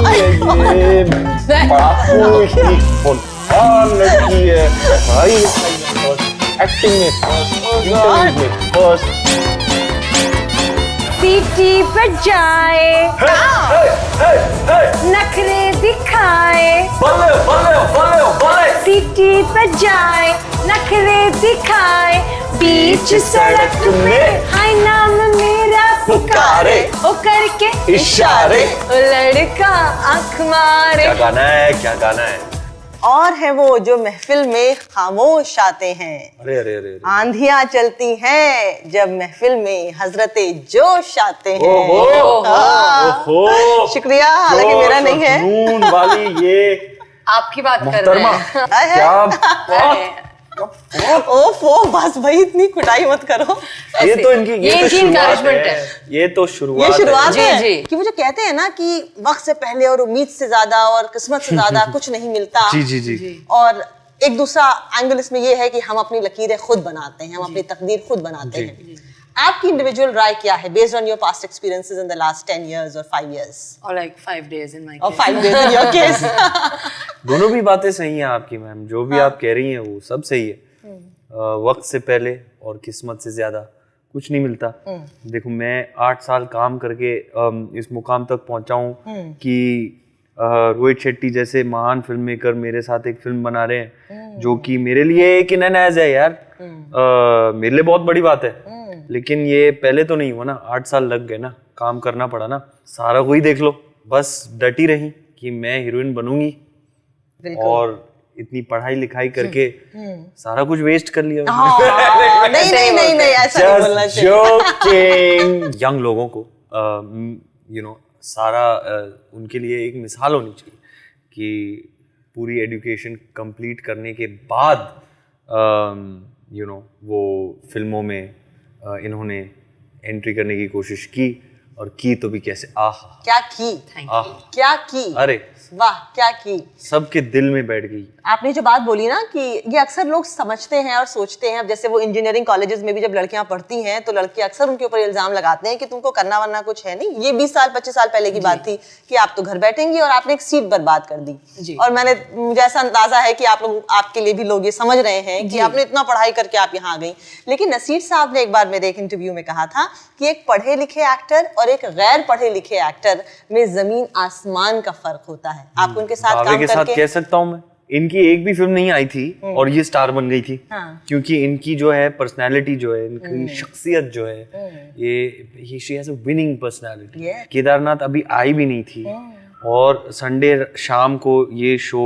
ये पढ़ाकू इतनी फुटबॉल लड़की है, पढ़ाई लिखाई में फर्स्ट, एक्टिंग में फर्स्ट, इंटरव्यू में फर्स्ट। सीटी बजाए, नखरे दिखाए, सीटी बजाए, नखरे दिखाए, बीच सड़क में हाय नाम मेरा पुकारे, ओ करके इशारे, ओ लड़का आँख मारे। क्या गाना है, क्या गाना है? और है वो जो महफिल में खामोश आते हैं। अरे अरे अरे, आंधियां चलती हैं जब महफिल में हजरते जोश आते हैं। ओहो, शुक्रिया, हालांकि मेरा नहीं है। नून वाली ये आपकी बात कर रहे हैं। क्या बात। ओफो, बस भाई इतनी कुटाई मत करो। ये तो इनकी encouragement है। ये तो शुरुआत है जी। कि वो जो कहते हैं ना कि वक्त से पहले और उम्मीद से ज्यादा और किस्मत से ज्यादा कुछ नहीं मिलता। जी जी जी। और एक दूसरा एंगल इसमें ये है कि हम अपनी लकीरें खुद बनाते हैं, हम अपनी तकदीर खुद बनाते हैं। आपकी इंडिविजुअल राय क्या है based on your past experiences in the last 10 years और 5 years? Or like 5 days in my case. और 5 days in your case. दोनों भी बातें सही हैं आपकी मैम, जो भी आप कह रही हैं वो सब सही है। वक्त से पहले और किस्मत से ज्यादा कुछ नहीं मिलता। देखो, मैं 8 साल काम करके इस मुकाम तक पहुंचा हूं कि रोहित शेट्टी जैसे महान फिल्म मेकर मेरे साथ एक फिल्म बना रहे हैं, जो कि मेरे लिए एक इनएज है यार। मेरे लिए बहुत बड़ी बात है। लेकिन ये पहले तो नहीं हुआ ना, 8 साल लग गए ना, काम करना पड़ा ना। सारा कोई देख लो, बस डटी रही कि मैं हीरोइन बनूंगी, और इतनी पढ़ाई लिखाई करके सारा कुछ वेस्ट कर लिया। नहीं, ऐसा नहीं बोलना चाहिए। जोकिंग। यंग लोगों को सारा उनके लिए एक मिसाल होनी चाहिए कि पूरी एजुकेशन कंप्लीट करने के बाद वो फिल्मों में इन्होंने एंट्री करने की कोशिश की, और की तो भी कैसे, क्या की, क्या की, अरे वाह, क्या की, सबके दिल में बैठ गई। आपने जो बात बोली ना कि ये अक्सर लोग समझते हैं और सोचते हैं, जैसे वो इंजीनियरिंग कॉलेजेस में भी जब लड़कियां पढ़ती हैं तो लड़के अक्सर उनके ऊपर इल्जाम लगाते हैं कि तुमको करना वरना कुछ है नहीं। ये 20 साल 25 साल पहले की बात थी कि आप तो घर बैठेंगी, और आपने एक सीट बर्बाद कर दी। और मुझे ऐसा अंदाजा है कि आप लोग, आपके लिए भी लोग ये समझ रहे हैं कि आपने इतना पढ़ाई करके आप यहाँ आ गई। लेकिन नसीर साहब ने एक बार मेरे एक इंटरव्यू में कहा था कि एक पढ़े लिखे एक्टर और एक गैर पढ़े लिखे एक्टर में जमीन आसमान का फर्क होता है। आप उनके साथ काम के साथ कह सकता हूँ मैं, इनकी एक भी फिल्म नहीं आई थी और ये स्टार बन गई थी। क्योंकि इनकी जो है पर्सनालिटी, जो है इनकी शख्सियत जो है, ये she has a winning personality. Kedarnath अभी आई भी नहीं थी, और संडे शाम को ये शो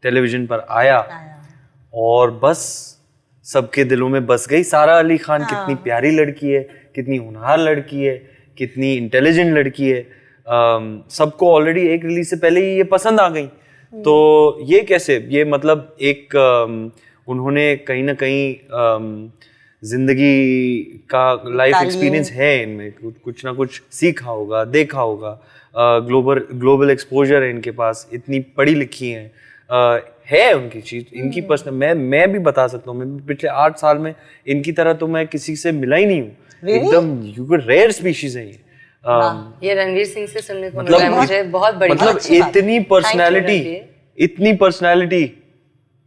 टेलीविजन पर आया और बस सबके दिलों में बस गई। सारा अली खान कितनी प्यारी लड़की है, कितनी होनहार लड़की है, कितनी इंटेलिजेंट लड़की है। सबको ऑलरेडी एक रिलीज से पहले ही ये पसंद आ गई। तो ये कैसे, ये मतलब एक उन्होंने कहीं ना कहीं जिंदगी का लाइफ एक्सपीरियंस है इनमें, कुछ ना कुछ सीखा होगा, देखा होगा। ग्लोबल एक्सपोजर है इनके पास, इतनी पढ़ी लिखी है उनकी चीज, इनकी पर्सनल। मैं भी बता सकता हूँ, मैं पिछले 8 साल में इनकी तरह तो मैं किसी से मिला ही नहीं हूँ। एकदम रेयर स्पीशीज है ये रणवीर सिंह से सुनने को मिला है मुझे, बहुत बड़ी मतलब इतनी पर्सनालिटी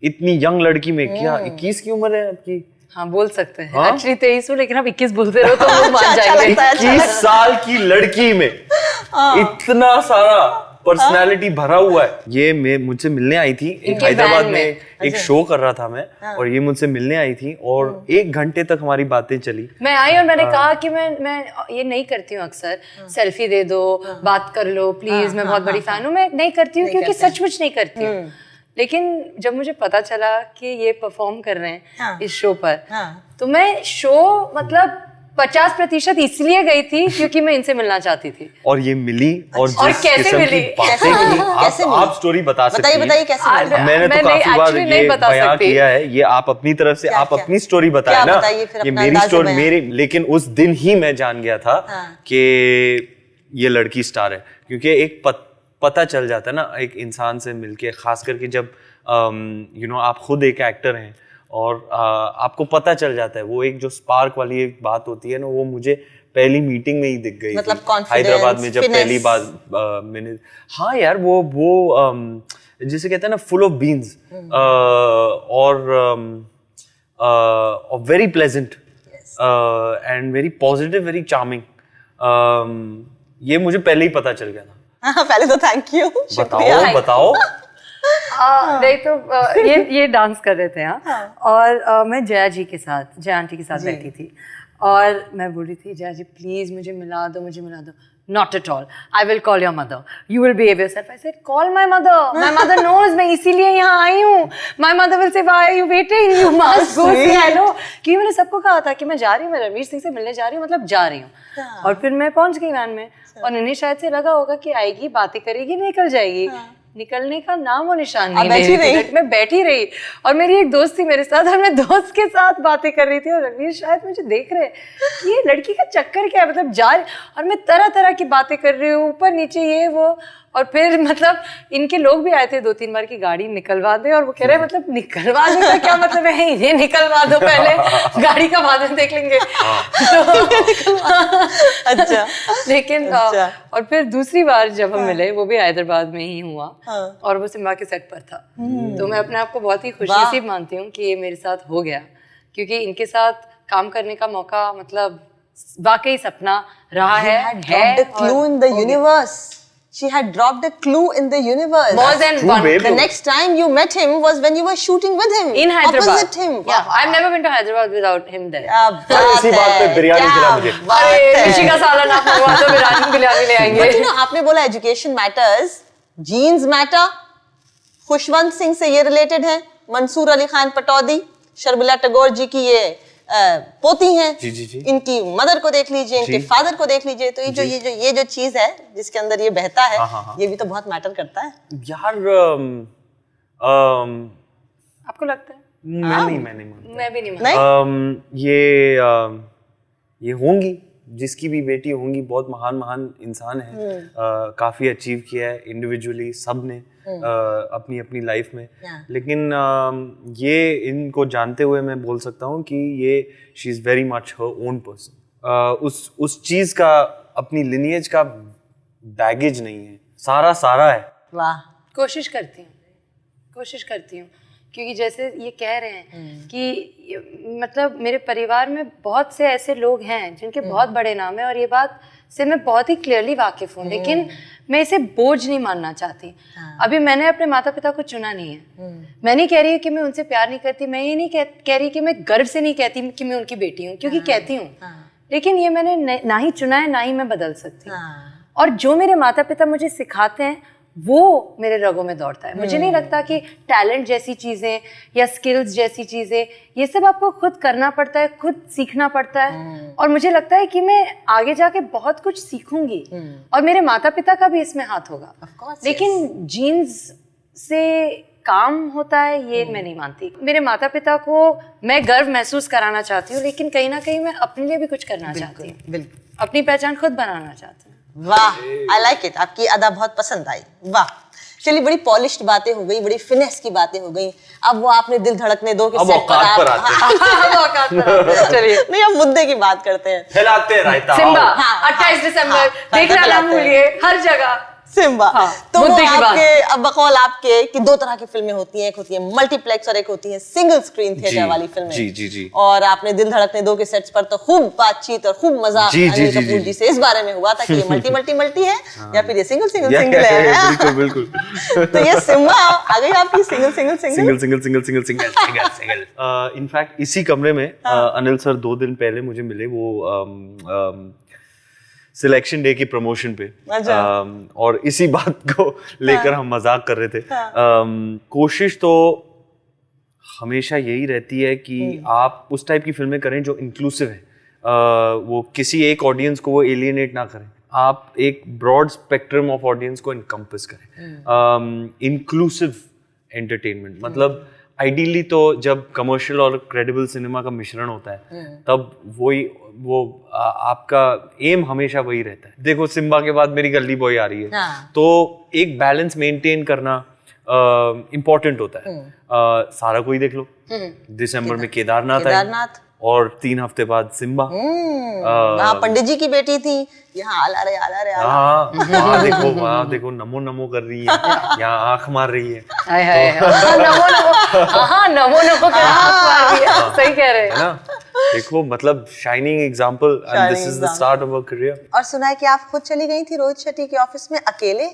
इतनी यंग लड़की में। क्या 21 की उम्र है आपकी? हाँ, बोल सकते हैं। एक्चुअली 23 हूँ, लेकिन आप 21 बोलते रहो तो लोग मान जाएंगे। 21 साल की लड़की में इतना सारा पर्सनालिटी भरा हुआ है। ये मुझसे मिलने आई थी, एक हैदराबाद में एक शो कर रहा था मैं, और ये मुझसे मिलने आई थी और 1 घंटे तक हमारी बातें चली। मैं आई और मैंने कहा कि मैं ये नहीं करती हूँ अक्सर, सेल्फी दे दो, बात कर लो प्लीज, मैं बहुत बड़ी फैन हूँ। मैं नहीं करती हूँ क्योंकि सचमुच नहीं करती हूँ। लेकिन जब मुझे पता चला कि ये परफॉर्म कर रहे हैं इस शो पर, तो मैं शो मतलब 50% इसलिए गई थी क्योंकि मैं इनसे मिलना चाहती थी। और ये मिली, और कैसे मिली, आप स्टोरी बता सकती हैं। बताइए कैसे मिली। मैंने तो काफी बार ये बयां किया है, ये आप अपनी तरफ से आप अपनी स्टोरी बताए ना, ये मेरी स्टोरी मेरी। लेकिन उस दिन ही मैं जान गया था कि ये लड़की स्टार है, क्योंकि एक पता चल जाता है ना एक इंसान से मिलके, खास करके जब आप खुद एक एक्टर हैं और आपको पता चल जाता है। वो एक जो स्पार्क वाली एक बात होती है ना, वो मुझे पहली मीटिंग में ही दिख गई मतलब थी। confidence, हैदराबाद में जब finesse। पहली बार मैंने, हाँ यार वो जिसे कहते हैं ना फुल ऑफ बीन्स और very pleasant and very positive, very charming. ये मुझे पहले ही पता चल गया था। पहले तो थैंक यू। बताओ नहीं तो ये डांस कर रहे थे और मैं जया जी के साथ, जया आंटी के साथ बैठी थी और मैं बोल रही थी जया जी प्लीज मुझे मिला दो, मुझे मिला दो। Not at all. I will call your mother. You will behave yourself. I said, call my mother. My mother knows. मैं इसीलिए यहाँ आई हूँ. My mother will say, why are you waiting? You must go say hello. क्योंकि मैंने सबको कहा था कि मैं जा रही हूँ, मैं रणवीर सिंह से मिलने जा रही हूँ, मतलब जा रही हूँ। और फिर मैं पहुंच गई वैन में और इन्हें शायद से लगा होगा कि आएगी, बातें करेगी, निकल जाएगी। निकलने का नाम और निशान नहीं ले। मैं बैठी रही और मेरी एक दोस्त थी मेरे साथ और मैं दोस्त के साथ बातें कर रही थी और रणवीर शायद मुझे देख रहे कि ये लड़की का चक्कर क्या है, मतलब जा रही और मैं तरह तरह की बातें कर रही हूँ, ऊपर नीचे ये वो। और फिर मतलब इनके लोग भी आए थे 2-3 बार की गाड़ी निकलवा दे और वो कह रहे मतलब निकलवाने का क्या मतलब है, इन्हें निकलवा दो पहले, गाड़ी का बाद में देख लेंगे। तो अच्छा। लेकिन और फिर दूसरी बार जब हम मिले वो भी हैदराबाद में ही हुआ और वो सिम्बा के सेट पर था। तो मैं अपने आप को बहुत ही खुशनसीब मानती हूँ कि ये मेरे साथ हो गया, क्योंकि इनके साथ काम करने का मौका मतलब वाकई सपना रहा है। She had dropped a clue in the universe. More than one. The next time you met him was when you were shooting with him. In Hyderabad. Opposite him. Yeah, I've never been to Hyderabad without him there. इसी बात पे बिरयानी खिला मुझे। अरे ऋषि का सालन आप मंगवा दो, बिरयानी ले आएंगे। But you know, आपने बोला education matters, genes matter. Khushwant Singh से ये related है, मंसूर अली खान पटौदी, शर्मिला टैगोर जी की ये पोती हैं। जी जी जी। इनकी मदर को देख लीजिए, इनके फादर को देख लीजिए, तो ये जो चीज है जिसके अंदर ये बहता है, ये भी तो बहुत मैटर करता है यार। आपको लगता है? मैं नहीं मानता। मैं भी नहीं मानता। ये होंगी, जिसकी भी बेटी होंगी, बहुत महान इंसान है, काफी अचीव किया है इंडिविजुअली सब ने अपनी अपनी लाइफ में। लेकिन ये इनको जानते हुए मैं बोल सकता हूँ कि ये she is very much her own person. उस चीज का, अपनी लिनिएज का बैगेज नहीं है, सारा है। वाह। कोशिश करती हूँ क्योंकि जैसे ये कह रहे हैं कि मतलब मेरे परिवार में बहुत से ऐसे लोग हैं जिनके बहुत बड़े नाम है और ये बात से मैं बहुत ही क्लियरली वाकिफ हूँ, लेकिन मैं इसे बोझ नहीं मानना चाहती। अभी मैंने अपने माता पिता को चुना नहीं है। मैं नहीं कह रही कि मैं उनसे प्यार नहीं करती, मैं ये नहीं कह रही कि मैं गर्व से नहीं कहती कि मैं उनकी बेटी हूँ, क्योंकि कहती हूँ, लेकिन ये मैंने ना ही चुना है ना ही मैं बदल सकती। और जो मेरे माता पिता मुझे सिखाते हैं वो मेरे रगों में दौड़ता है। मुझे नहीं लगता कि टैलेंट जैसी चीजें या स्किल्स जैसी चीजें, ये सब आपको खुद करना पड़ता है, खुद सीखना पड़ता है। और मुझे लगता है कि मैं आगे जाके बहुत कुछ सीखूंगी और मेरे माता पिता का भी इसमें हाथ होगा। लेकिन जीन्स से काम होता है ये मैं नहीं मानती। मेरे माता पिता को मैं गर्व महसूस कराना चाहती हूँ, लेकिन कहीं ना कहीं मैं अपने लिए भी कुछ करना चाहती हूँ, अपनी पहचान खुद बनाना चाहती हूँ। वाह, आई लाइक इट। आपकी अदा बहुत पसंद आई। वाह। चलिए, बड़ी पॉलिश्ड बातें हो गई, बड़ी फिनेस की बातें हो गई। अब वो आपने दिल धड़कने दो के सेट पर चलिए, नहीं हम मुद्दे की बात करते हैं। फैलाते हैं रायता। सिम्बा 28 दिसंबर देखना ना भूलिए, हर जगह सिम्बा। तो वो आपके, अब बकौल आपके कि 2 तरह की फिल्में होती हैं, एक होती है मल्टीप्लेक्स और एक होती है सिंगल स्क्रीन थिएटर वाली फिल्में। जी। और आपने दिल धड़कने 2 के सेट्स पर तो खूब बातचीत और खूब मजा अनिल कपूर जी से इस बारे में हुआ था कि ये मल्टी है या फिर ये सिंगल है। बिल्कुल। तो ये सिम्बा आ गई आपकी सिंगल। इनफैक्ट इसी कमरे में अनिल सर 2 दिन पहले मुझे मिले, वो सिलेक्शन डे की प्रमोशन पे। और इसी बात को लेकर हम मजाक कर रहे थे। कोशिश तो हमेशा यही रहती है कि आप उस टाइप की फिल्में करें जो इंक्लूसिव है, वो किसी एक ऑडियंस को वो एलियनेट ना करें, आप एक ब्रॉड स्पेक्ट्रम ऑफ ऑडियंस को इनकम्पस करें। इंक्लूसिव एंटरटेनमेंट मतलब आइडियली तो जब कमर्शियल और क्रेडिबल सिनेमा का मिश्रण होता है तब वो आपका एम हमेशा वही रहता है। देखो, सिम्बा के बाद मेरी गली बॉय आ रही है, तो एक बैलेंस मेंटेन करना इम्पोर्टेंट होता है। सारा कोई देख लो, दिसंबर में केदारनाथ और 3 हफ्ते बाद सिम्बा। वहाँ पंडित जी की बेटी थी, यहाँ आला रे हाँ, वहाँ देखो नमो नमो कर रही है, यहाँ आंख मार रही है। हाय हाय, नमो नमो के आंख मार रही है, सही कह रहे हैं ना। देखो मतलब shining example, and this is the start of a career. और सुना है कि आप खुद चली गई थी रोहित शेट्टी के ऑफिस में अकेले?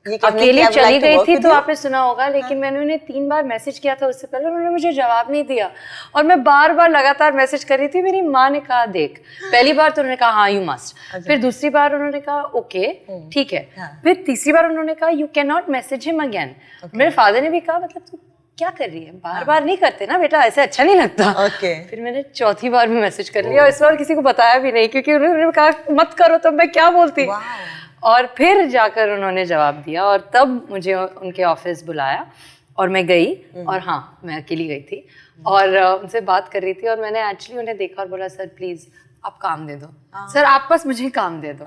अकेली चली गई थी तो आपने सुना होगा, लेकिन मैंने उन्हें 3 बार मैसेज किया था उससे पहले, उन्होंने मुझे जवाब नहीं दिया और मैं बार बार लगातार मैसेज कर रही थी। मेरी माँ ने कहा देख, पहली बार तो उन्होंने कहा हाँ यू मस्ट, फिर दूसरी बार उन्होंने कहा ओके ठीक है, फिर तीसरी बार उन्होंने कहा you can not message him again. मेरे फादर ने भी कहा मतलब तू क्या कर रही है, बार बार नहीं करते ना बेटा, ऐसे अच्छा नहीं लगता। फिर मैंने चौथी बार भी मैसेज कर लिया और इस बार किसी को बताया भी नहीं, क्योंकि उन्होंने कहा मत करो तो मैं क्या बोलती। और फिर जाकर उन्होंने जवाब दिया और तब मुझे उनके ऑफिस बुलाया और मैं गई। और हाँ, मैं अकेली गई थी और उनसे बात कर रही थी और मैंने एक्चुअली उन्हें देखा और बोला सर प्लीज़ आप काम दे दो, सर आप बस मुझे काम दे दो।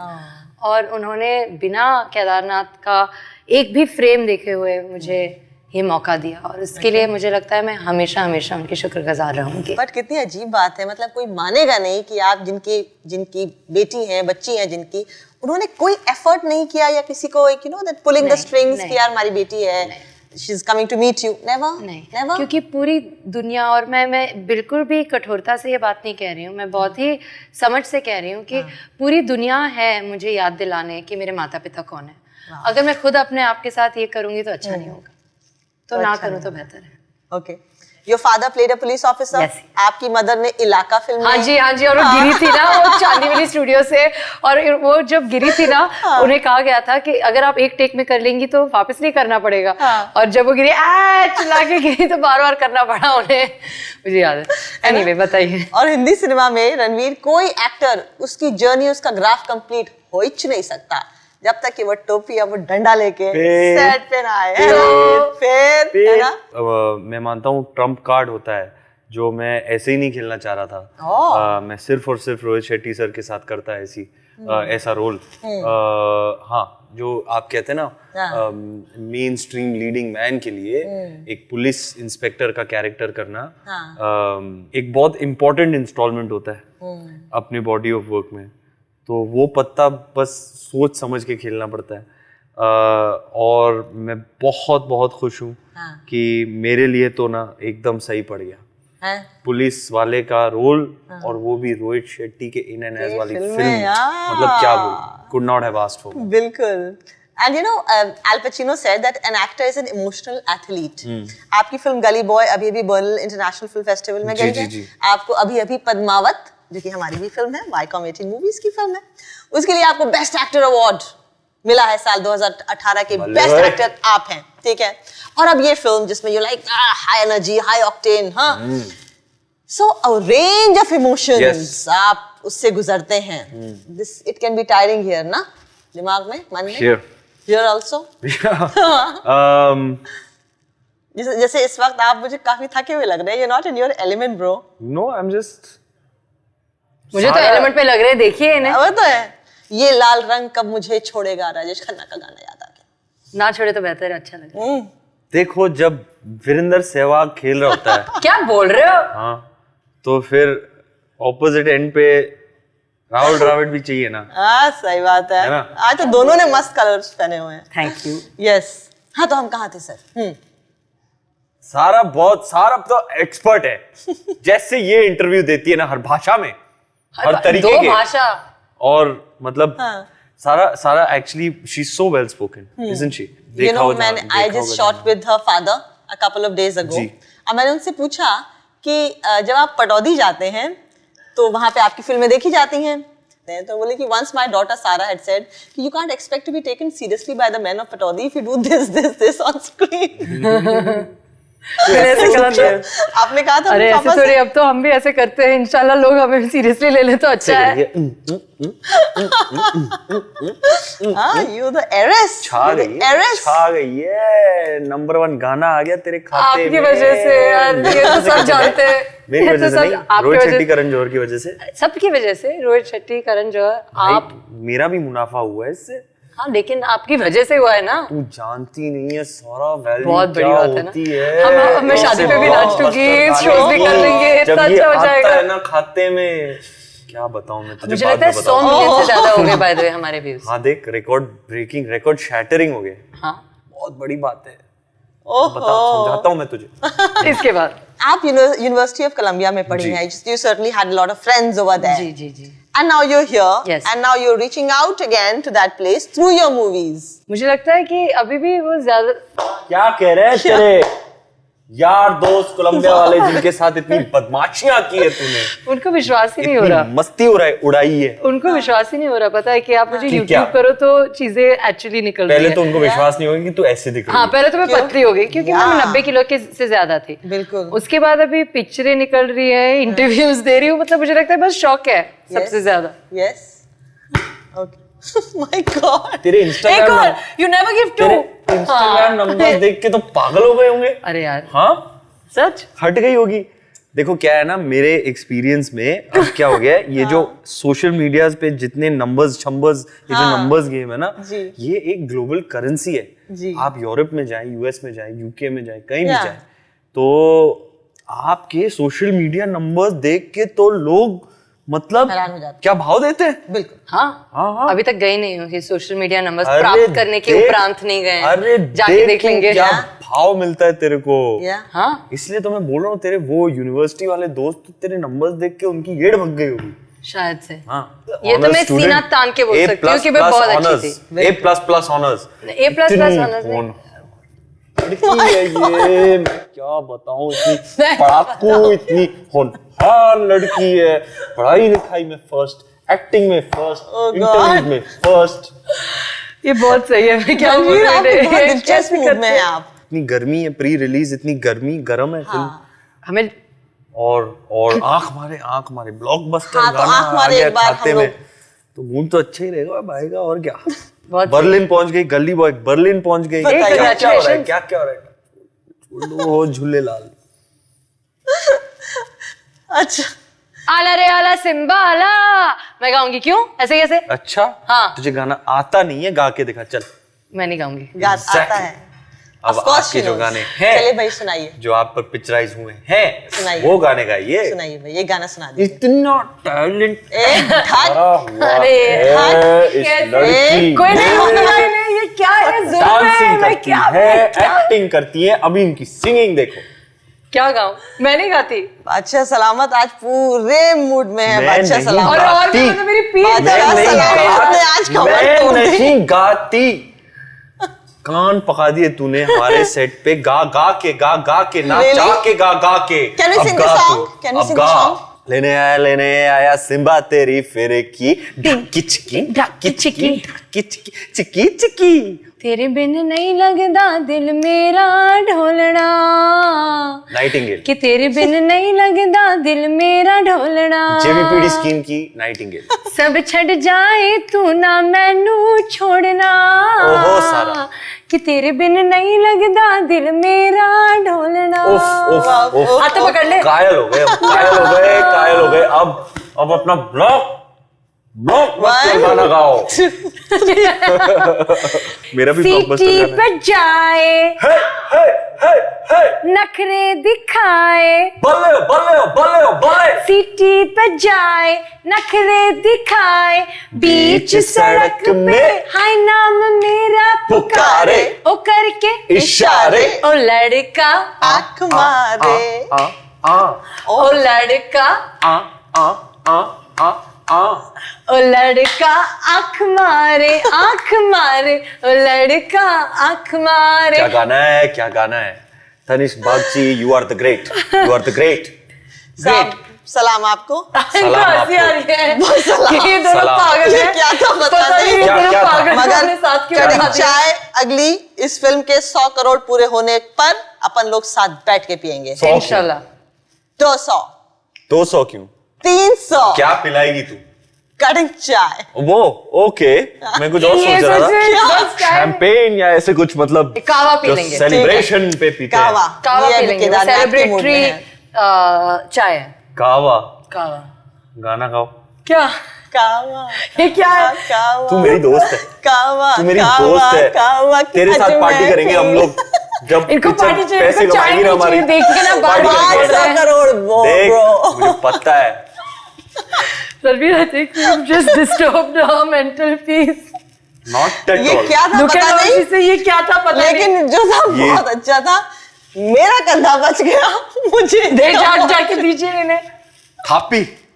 और उन्होंने बिना केदारनाथ का एक भी फ्रेम देखे हुए मुझे ये मौका दिया और इसके लिए मुझे लगता है मैं हमेशा हमेशा उनकी शुक्रगुजार रहूंगी। बट कितनी अजीब बात है, मतलब कोई मानेगा नहीं कि आप जिनकी बेटी हैं, बच्ची हैं जिनकी, उन्होंने कोई एफर्ट नहीं किया या किसी को एक दैट पुलिंग द स्ट्रिंग्स कि यार हमारी बेटी है, she is coming to meet you. Never. क्योंकि पूरी दुनिया, और मैं बिल्कुल भी कठोरता से ये बात नहीं कह रही हूँ, मैं बहुत ही समझ से कह रही हूँ कि पूरी दुनिया है मुझे याद दिलाने कि मेरे माता पिता कौन है। अगर मैं खुद अपने आप के साथ ये करूंगी तो अच्छा नहीं होगा, तो ना करूं तो बेहतर है। Okay, your father played a police officer, आपकी मदर ने इलाका फिल्म हाँ जी, और वो गिरी थी ना वो चांदीवली स्टूडियो से, और वो जब गिरी थी ना उन्हें कहा गया था कि अगर आप एक टेक में कर लेंगी तो वापस नहीं करना पड़ेगा। और जब वो गिरी चिल्ला के गिरी तो बार बार करना पड़ा उन्हें, मुझे याद है। एनीवे बताइए। और हिंदी सिनेमा में रणवीर, कोई एक्टर उसकी जर्नी, उसका ग्राफ कंप्लीट हो ही नहीं सकता जब तक कि वो टोपी या वो डंडा लेके सेट पे ना आए। फिर है ना, मैं मानता हूँ ट्रम्प कार्ड होता है जो मैं ऐसे ही नहीं खेलना चाह रहा था। मैं सिर्फ और सिर्फ रोहित शेट्टी सर के साथ करता ऐसा रोल। हाँ, जो आप कहते हैं ना मेन स्ट्रीम लीडिंग मैन के लिए एक पुलिस इंस्पेक्टर का कैरेक्टर करना एक बहुत इम्पोर्टेंट इंस्टॉलमेंट होता है अपने बॉडी ऑफ वर्क में। तो वो पत्ता बस सोच समझ के खेलना पड़ता है। और मैं बहुत बहुत खुश हूँ कि मेरे लिए तो ना एकदम सही पड़ गया पुलिस वाले का रोल, और वो भी रोहित शेट्टी के इन एंड एज वाली फिल्म। मतलब क्या बोलूं, could not have asked for more. बिल्कुल। And you know, Al Pacino said that an actor is an emotional athlete. आपकी फिल्म गली बॉय अभी बर्लिन इंटरनेशनल फिल्म फेस्टिवल में गई है। आपको अभी पद्मावत, जो कि हमारी भी फिल्म है, वाईकॉम 18 मूवीज की फिल्म है, उसके लिए आपको बेस्ट एक्टर अवार्ड मिला है साल 2018 के। बेस्ट एक्टर आप हैं, ठीक है। और अब ये फिल्म जिसमें you like high energy, high octane, हाँ, सो अ रेंज ऑफ इमोशंस आप उससे गुजरते हैं। This it can be tiring here ना, दिमाग में, मन में, हियर आल्सो। जैसे इस वक्त आप मुझे काफी थके हुए लग रहे हैं। You not in your element bro. No, I am just, मुझे तो एलिमेंट में लग रहे हैं, देखिए इन्हें। वो तो है, ये लाल रंग कब मुझे छोड़ेगा, राजेश खन्ना का गाना याद आ गया। ना छोड़े तो बेहतर है, अच्छा लगे। देखो जब वीरेंद्र सहवाग खेल रहा होता है क्या बोल रहे हो? हाँ, तो फिर ऑपोजिट एंड पे राहुल द्रविड़ भी चाहिए ना। हाँ, सही बात है ना? आज तो दोनों ने मस्त कलर्स पहने हुए हैं। Thank you. यस। हाँ, तो हम कहाँ थे सर? सारा तो एक्सपर्ट है। जैसे ये इंटरव्यू देती है ना, हर भाषा में, हर तरीके के, भाषा, और मतलब सारा actually she is so well spoken, isn't she? You know, I just shot with her father a couple of days ago. अब मैंने उनसे पूछा कि जब आप पटौदी जाते हैं तो वहाँ पे आपकी फिल्में देखी जाती हैं, तो बोले कि once my daughter Sara had said कि you can't expect to be taken seriously by the men of Pataudi if you do this on screen. आपने कहा था, अरे ऐसे थोड़ी, अब तो हम भी ऐसे करते हैं, इंशाल्लाह लोग हमें सीरियसली ले ले तो अच्छा है। हाँ, you the heiress, छा गई है, नंबर 1 गाना आ गया तेरे खाते में। आपकी वजह से यार, ये तो सब जानते हैं। मेरी वजह से नहीं, रोहित शेट्टी करण जौहर की वजह से, सबकी वजह से, रोहित शेट्टी करण जौहर। आप, मेरा भी मुनाफा हुआ है इससे। हाँ, लेकिन आपकी वजह से हुआ है ना। तू जानती नहीं है सारा वैल्यू बहुत बड़ी बात है ना। है। हम शादी पे भी नाच चुकी, शोज भी कर लेंगे, जब इतना ये अच्छा हो आता जाएगा। है ना खाते में, क्या बताऊं मैं तुझे, मुझे बाद लगता है में 100 बताऊं। मिलियन से ज्यादा हो गए बाय द वे हमारे व्यूज। हाँ देख, रिकॉर्ड ब्रेकिंग, रिकॉर्ड शैटरिंग हो गए। हाँ बहुत बड़ी बात है, ओहो। समझाता हूँ मैं तुझे। इसके बाद आप यूनिवर्सिटी ऑफ कोलंबिया में पढ़ी जी। हैं, you certainly had a lot of friends over there. Ji ji ji. And now you're here, Yes. and now you're reaching out again to that place through your movies. मुझे लगता है कि अभी भी वो ज्यादा क्या कह रहे हैं तेरे यार दोस्त कोलंबिया वाले जिनके साथ इतनी बदमाशियां की है तूने, उनको विश्वास ही नहीं हो इतनी रहा। मस्ती हो रहा है, उड़ाई है। उनको विश्वास ही नहीं हो रहा। पता है कि आप मुझे कि क्या? YouTube करो तो चीजें एक्चुअली निकल रही पहले है। तो उनको विश्वास नहीं होगा कि तू ऐसे दिख रही हाँ है। पहले तो मैं क्यों? पतली हो गई क्योंकि मैं 90 किलो के से ज्यादा थी। बिल्कुल। उसके बाद अभी पिक्चरें निकल रही है, इंटरव्यूज दे रही हूँ, मतलब मुझे लगता है बस शौक है सबसे ज्यादा। Yes. Okay. My God. तेरे एक इंस्टाग्राम और, you never give two। Instagram numbers देख के तो पागल हो गए होंगे। अरे यार हाँ सच। हट गई होगी। देखो क्या है ना, मेरे एक्सपीरियंस में अब क्या हो गया है, ये जो सोशल मीडिया पे जितने नंबर्स छंबर्स, ये जो नंबर्स गेम है ना, जी। ये एक ग्लोबल करेंसी है। जी। आप यूरोप में जाएं, यूएस में जाएं, यूके में जाएं, कहीं भी Yeah. जाएं, तो आपके सोशल मीडिया नंबर्स देख के तो लोग मतलब हैरान हो जाते हैं। क्या भाव देते हैं। बिल्कुल। हाँ हाँ। अभी तक गई नहीं हूँ कि सोशल मीडिया नंबर्स अरे प्राप्त करने के देख- उपरांत नहीं गए हैं। अरे जाके देख तू लेंगे। क्या भाव मिलता है तेरे को। Yeah. हाँ इसलिए तो मैं बोल रहा हूँ, तेरे वो यूनिवर्सिटी वाले दोस्त तो तेरे नंबर्स देख के उनकी येड़ भग गई होगी। शायद से। हाँ। ये तो मैं सीना तान के बोल सकती हूँ कि मैं बहुत अच्छी थी। A++ honours. A++ ऑनर्स नहीं। लड़की है ये, मैं क्या बताऊं, इतनी पढ़ाकू, इतनी होनहार लड़की है, पढ़ाई लिखाई में फर्स्ट, एक्टिंग में फर्स्ट, इंटरव्यूज में फर्स्ट। ये बहुत सही है। मैं क्या रणवीर, आप बोल बहुत दिलचस्प मूड में हैं आप। इतनी गर्मी है, प्री रिलीज इतनी गर्म है फिल्म। हमें और आंख मारे ब्लॉकबस्टर हाँ, तो गाना आंख आ मारे गया एक बार खाते हम में, लोग। तो मूड तो अच्छा ही रहेगा भाई का। और क्या, बहुत बर्लिन पहुंच गई, गली बॉय बर्लिन पहुंच गई। बताइए। क्या क्या हो रहा है, Congratulations. क्या हो रहा है। छोड़ो हो झूले लाल। अच्छा। आला रे आला सिम्बा आला, मैं गाऊंगी। क्यों ऐसे कैसे? अच्छा हाँ। तुझे गाना आता नहीं है, गा के दिखा चल। मैं नहीं गाऊंगी। Exactly. आता है। अब Of course आपके she जो knows. गाने चलिए हैं, भाई सुनाइए। जो आप पर पिक्चराइज हुए हैं, सुनाइए। वो गाने गाइए। सुनाइए भाई, ये गाना सुना दीजिए। इतना टैलेंट अरे इस कैसे? लड़की कोई नहीं, ने नहीं, नहीं, ये क्या है? जोर पे डांसिंग मैं करती है, एक्टिंग करती है, अभी इनकी सिंगिंग देखो। क्या गाऊं? मैं नहीं गाती। बादशाह सलामत आज पूरे मूड में है। मैं बादशाह नहीं सलामत। और गाती। मतलब मेरी पीठ मैं दर्द नहीं सलामत ने आज कमर मैं तोड़ दी। नहीं गाती। कान पका दिए तूने हमारे सेट पे, गा के ना Really? चा के गा के। Can you अब sing the गा song? तू, Can you अब sing the गा। song? लेने आया सिम्बा तेरी फिर की ढकी चिकी। तेरे बिन नहीं लगदा दिल मेरा ढोलना, नाइटिंगेल, कि तेरे बिन नहीं लगदा दिल मेरा ढोलना। जेवीपीडी स्कीम की नाइटिंगेल। सब छड़ जाए तू ना मैनू छोड़ना, ओहो सारा। कि तेरे बिन नहीं लगदा दिल मेरा ढोलना। उफ, हाथ तो पकड़ ले। कायल हो गए। अब अपना ब्लॉक बस्टर गाना गाओ। मेरा भी ब्लॉक बस्टर सीटी गाना है। पे जाए, हे नखरे दिखाए, बल्ले सीटी पे जाए, नखरे दिखाए, बीच सड़क पे हाय नाम मेरा पुकारे, ओ करके इशारे। ओ लड़का, आंख मारे। ओ लड़का, ओ लड़का आंख मारे, ओ लड़का आंख मारे। क्या गाना है Tanishk Bagchi, you are the great. सलाम आपको। सलाम हंसी आ रही है कि ये दोनों सलाम। पागल ये हैं। क्या था पता पता नहीं नहीं। ये दोनों क्या था? पागल हैं, मगर अपने साथ क्यों कड़क बैठा दिया? चाय अगली इस फिल्म के 100 करोड़ पूरे होने पर अपन लोग साथ बैठ के पियेंगे। 100 इंशाल्लाह। 200, 200 क्यों? 300 क्या पिलाएगी तू? कड़क चाय। वो ओके, मैं कुछ और ये सोच रहा सोच रहे था, हैं, बस चाय। शैंपेन या ऐसे कुछ, मतलब कावा पी लेंगे। सेलिब्रेशन पे पीते हैं। कावा। कावा ये पी अभी लेंगे, केदारनाथ के मूड में सेलिब्रेटरी है। चाय है। कावा कावा गाना गाओ। क्या? कावा। ये क्या है? कावा। तू मेरी दोस्त है, कावा। तू मेरी कावा, दोस्त है, कावा की तेरे साथ अजमेर पार्टी करेंगे हम लोग। जब इनको पिक्चर पार्टी चाहिए, पैसे इनको चाय कमाएंगे ना नहीं हमारी, चाहिए, देख के ना बार पार्टी बार करेंगे। बोल रहे हैं। 100 करोड़ वो देख bro। पता है। Ranveer, I think you've just disturbed her mental peace. Not at ये all. क्या था Look at पता how नहीं, she said, ये क्या था पता नहीं। लेकिन जो था ये- बहुत अच्छा था। मेरा कंधा बच गया, मुझे दे जाके दीजिए इन्हें। थापी।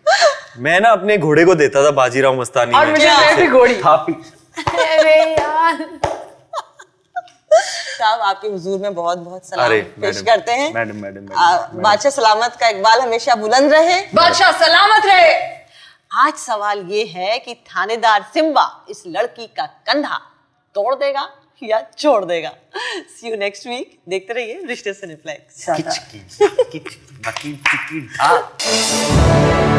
मैं ना अपने घोड़े को देता था बाजीराव मस्तानी और में। मुझे मैं भी घोड़ी। थापी। अरे यार। साहब आपके हुजूर में बहुत बहुत सलाम अरे पेश मैडम, करते हैं। मैडम। बादशाह सलामत का इकबाल हमेशा बुलंद रहे। बादशाह सलामत रहे। आज सवाल ये है कि थानेदार सिम्बा इस लड़की का कंधा तोड़ देगा या छोड़ देगा। सी यू नेक्स्ट वीक। देखते रहिए रिश्ते सिनेप्लेक्स। किच, किच, किच, बाकी चिकी ढा।